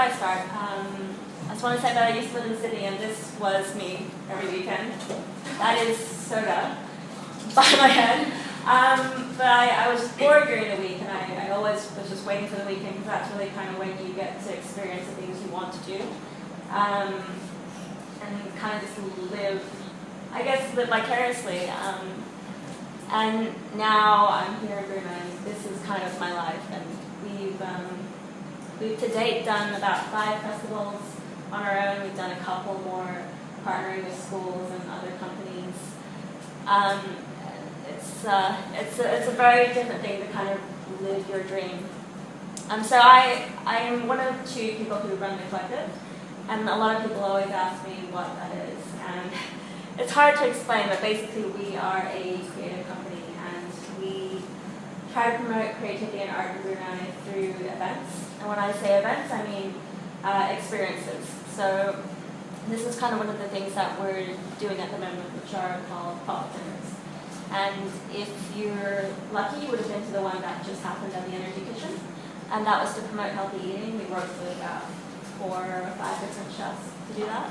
I start. I just want to say that I used to live in Sydney, and this was me every weekend. That is soda by my head. But I was bored during the week, and I always was just waiting for the weekend, because that's really kind of when you get to experience the things you want to do. And kind of just live vicariously. And now I'm here in Brunei. This is kind of my life, and we've to date done about 5 festivals on our own. We've done a couple more partnering with schools and other companies. It's a very different thing to kind of live your dream. So I am one of 2 people who run the collective, and a lot of people always ask me what that is. And it's hard to explain, but basically we are a creative company, and we try to promote creativity and art in Brunei through events. And when I say events, I mean experiences. So this is kind of one of the things that we're doing at the moment, which are called pop-up dinners. And if you're lucky, you would have been to the one that just happened at the Energy Kitchen. And that was to promote healthy eating. We worked with about 4 or 5 different chefs to do that.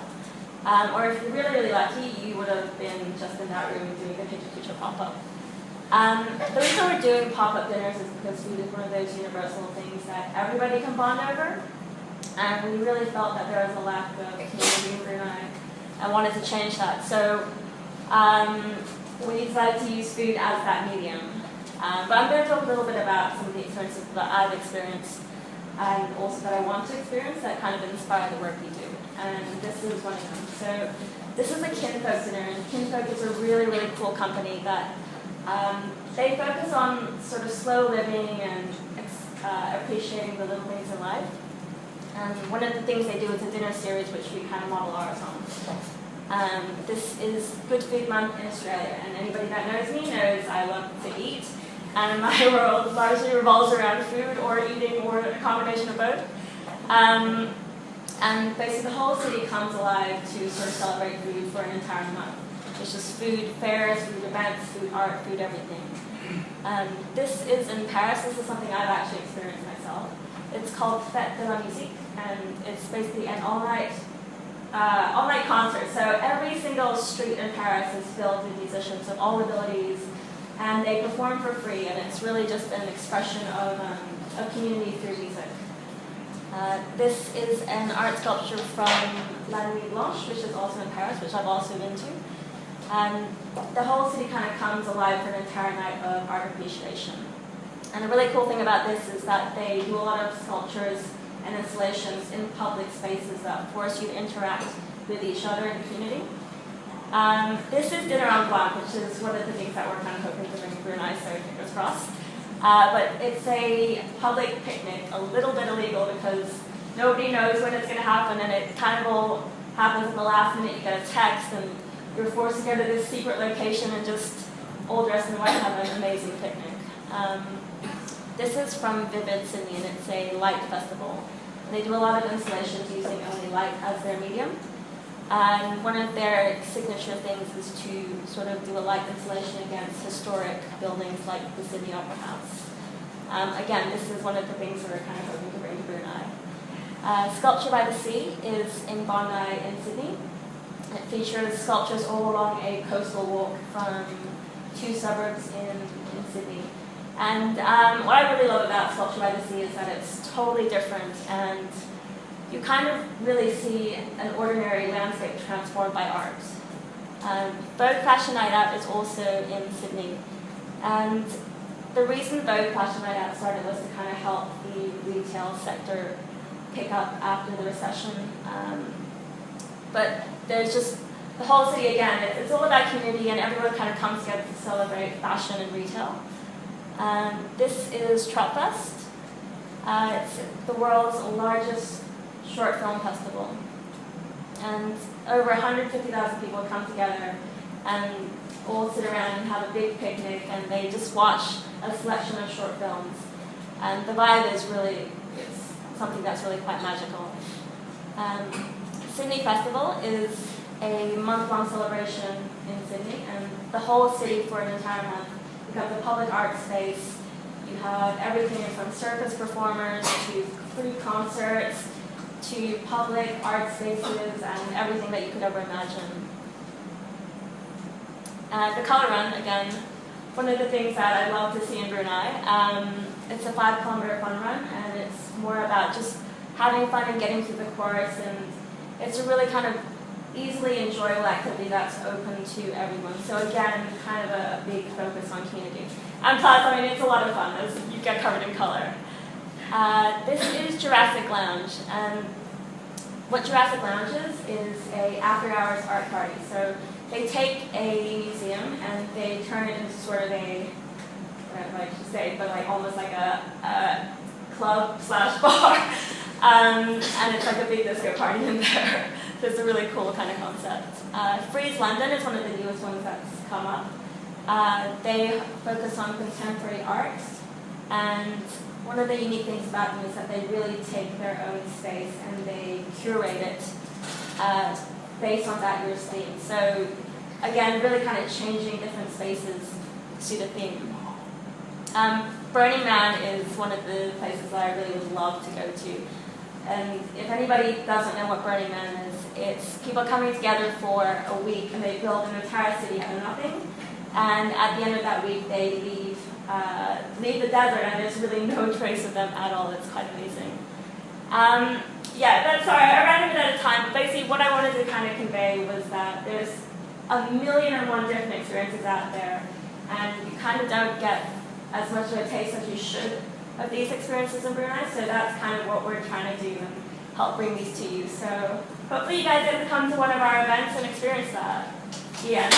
Or if you're really, really lucky, you would have been just in that room doing the PechaKucha pop-up. The reason we're doing pop-up dinners is because food is one of those universal things that everybody can bond over. And we really felt that there was a lack of community in Brunei and wanted to change that. So we decided to use food as that medium. But I'm going to talk a little bit about some of the experiences that I've experienced and also that I want to experience that kind of inspire the work we do. And this is one of them. So this is a Kinfolk dinner, and Kinfolk is a really, really cool company that they focus on sort of slow living and appreciating the little things in life. And one of the things they do is a dinner series, which we kind of model ours on. This is Good Food Month in Australia, and anybody that knows me knows I love to eat, and my world largely revolves around food or eating or a combination of both. And basically the whole city comes alive to sort of celebrate food for an entire month. It's just food fairs, food events, food art, food everything. This is in Paris. This is something I've actually experienced myself. It's called Fête de la Musique, and it's basically an all-night concert. So every single street in Paris is filled with musicians of all abilities, and they perform for free, and it's really just an expression of community through music. This is an art sculpture from La Nuit Blanche, which is also in Paris, which I've also been to. And the whole city kind of comes alive for an entire night of art appreciation. And the really cool thing about this is that they do a lot of sculptures and installations in public spaces that force you to interact with each other in the community. This is Dinner en Blanc, which is one of the things that we're kind of hoping to bring to Brunei, so fingers crossed. But it's a public picnic, a little bit illegal because nobody knows when it's going to happen, and it kind of all happens at the last minute. You get a text, and you're forced to go to this secret location and just all dressed in white have an amazing picnic. This is from Vivid Sydney, and it's a light festival. And they do a lot of installations using only light as their medium. And one of their signature things is to sort of do a light installation against historic buildings like the Sydney Opera House. Again, this is one of the things we're kind of hoping to bring to Brunei. Sculpture by the Sea is in Bandar in Sydney. It features sculptures all along a coastal walk from 2 suburbs in Sydney. And what I really love about Sculpture by the Sea is that it's totally different, and you kind of really see an ordinary landscape transformed by art. Vogue Fashion Night Out is also in Sydney. And the reason Vogue Fashion Night Out started was to kind of help the retail sector pick up after the recession. But there's just the whole city, again, it's all about community, and everyone kind of comes together to celebrate fashion and retail. This is Trop Fest. It's the world's largest short film festival. And over 150,000 people come together and all sit around and have a big picnic, and they just watch a selection of short films. And the vibe is really, it's something that's really quite magical. Sydney Festival is a month-long celebration in Sydney, and the whole city for an entire month becomes a public art space. You have everything from circus performers to free concerts, to public art spaces and everything that you could ever imagine. The color run, again, one of the things that I love to see in Brunei. It's a 5-kilometer fun run, and it's more about just having fun and getting through the course, and it's a really kind of easily enjoyable activity that's open to everyone. So again, kind of a big focus on community. And plus, I mean, it's a lot of fun as you get covered in color. This is Jurassic Lounge, and what Jurassic Lounge is a after-hours art party. So they take a museum and they turn it into sort of a, I don't know what I should say, but like almost like a club/bar. And it's like a big disco party in there. So it's a really cool kind of concept. Freeze London is one of the newest ones that's come up. They focus on contemporary art, and one of the unique things about them is that they really take their own space and they curate it based on that year's theme. So again, really kind of changing different spaces to the theme. Burning Man is one of the places that I really would love to go to. And if anybody doesn't know what Burning Man is, it's people coming together for a week and they build an entire city out of nothing. And at the end of that week, they leave the desert, and there's really no trace of them at all. It's quite amazing. Sorry, I ran a bit out of time, but basically what I wanted to kind of convey was that there's 1,000,001 different experiences out there, and you kind of don't get as much of a taste as you should of these experiences in Brunei, so that's kind of what we're trying to do and help bring these to you. So hopefully you guys get to come to one of our events and experience that. Yeah.